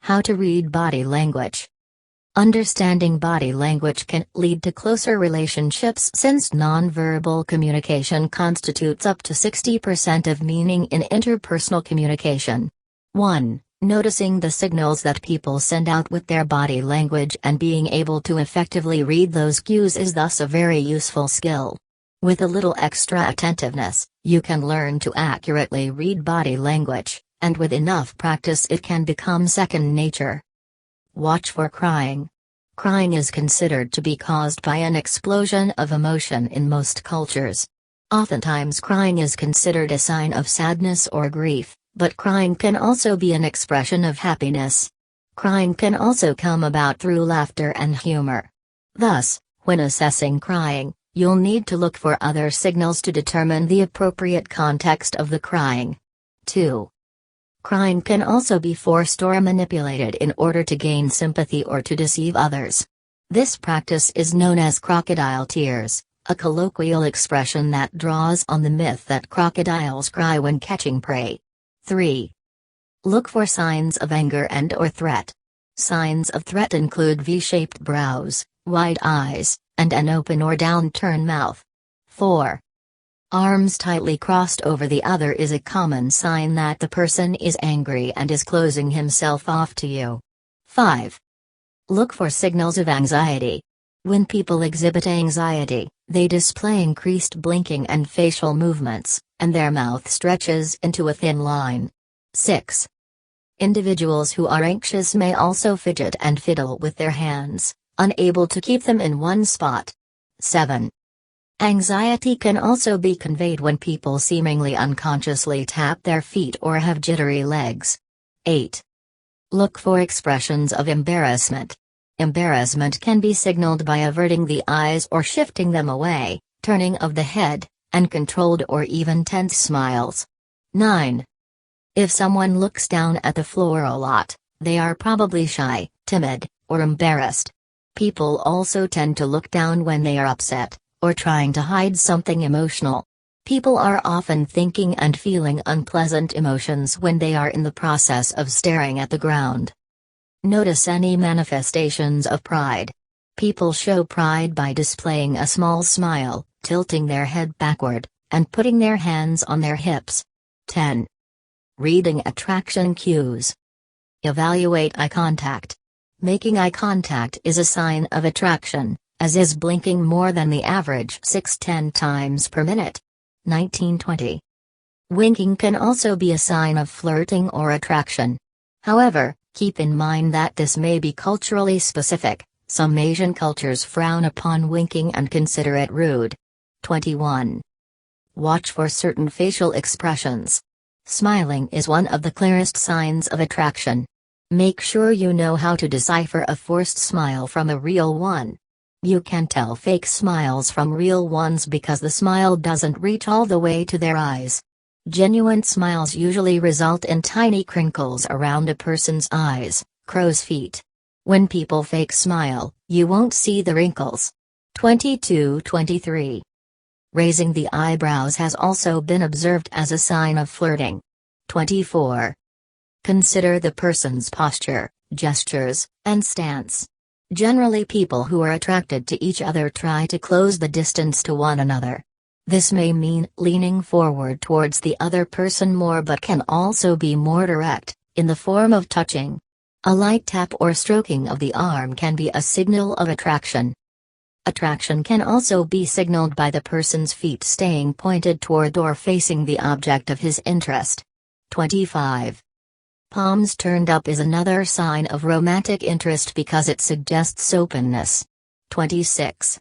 How to read body language. Understanding body language can lead to closer relationships since nonverbal communication constitutes up to 60% of meaning in interpersonal communication. 1. Noticing the signals that people send out with their body language and being able to effectively read those cues is thus a very useful skill. With a little extra attentiveness, you can learn to accurately read body language, and with enough practice it can become second nature. Watch for crying. Crying is considered to be caused by an explosion of emotion in most cultures. Oftentimes crying is considered a sign of sadness or grief, but crying can also be an expression of happiness. Crying can also come about through laughter and humor. Thus, when assessing crying, you'll need to look for other signals to determine the appropriate context of the crying. 2. Crying can also be forced or manipulated in order to gain sympathy or to deceive others. This practice is known as crocodile tears, a colloquial expression that draws on the myth that crocodiles cry when catching prey. 3. Look for signs of anger and/or threat. Signs of threat include V-shaped brows, wide eyes, and an open or downturned mouth. 4. Arms tightly crossed over the other is a common sign that the person is angry and is closing himself off to you. 5. Look for signals of anxiety. When people exhibit anxiety, they display increased blinking and facial movements, and their mouth stretches into a thin line. 6. Individuals who are anxious may also fidget and fiddle with their hands, unable to keep them in one spot. 7. Anxiety can also be conveyed when people seemingly unconsciously tap their feet or have jittery legs. 8. Look for expressions of embarrassment. Embarrassment can be signaled by averting the eyes or shifting them away, turning of the head, and controlled or even tense smiles. 9. If someone looks down at the floor a lot, they are probably shy, timid, or embarrassed. People also tend to look down when they are upset, or trying to hide something emotional. People are often thinking and feeling unpleasant emotions when they are in the process of staring at the ground. Notice any manifestations of pride. People show pride by displaying a small smile, tilting their head backward, and putting their hands on their hips. 10. Reading attraction cues. Evaluate eye contact. Making eye contact is a sign of attraction, as is blinking more than the average 6-10 times per minute. 1920. Winking can also be a sign of flirting or attraction. However, keep in mind that this may be culturally specific. Some Asian cultures frown upon winking and consider it rude. 21. Watch for certain facial expressions. Smiling is one of the clearest signs of attraction. Make sure you know how to decipher a forced smile from a real one. You can tell fake smiles from real ones because the smile doesn't reach all the way to their eyes. Genuine smiles usually result in tiny crinkles around a person's eyes, crow's feet. When people fake smile, you won't see the wrinkles. 22-23. Raising the eyebrows has also been observed as a sign of flirting. 24. Consider the person's posture, gestures, and stance. Generally, people who are attracted to each other try to close the distance to one another. This may mean leaning forward towards the other person more but can also be more direct, in the form of touching. A light tap or stroking of the arm can be a signal of attraction. Attraction can also be signaled by the person's feet staying pointed toward or facing the object of his interest. 25. Palms turned up is another sign of romantic interest because it suggests openness. 26.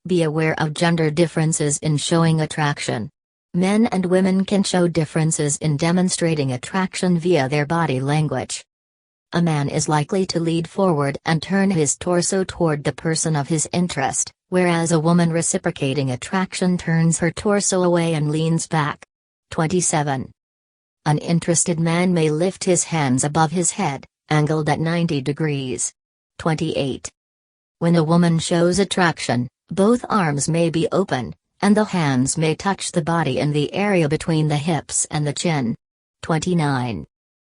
Be aware of gender differences in showing attraction. Men and women can show differences in demonstrating attraction via their body language. A man is likely to lead forward and turn his torso toward the person of his interest, whereas a woman reciprocating attraction turns her torso away and leans back. 27. An interested man may lift his hands above his head, angled at 90 degrees. 28. When a woman shows attraction, both arms may be open, and the hands may touch the body in the area between the hips and the chin. 29.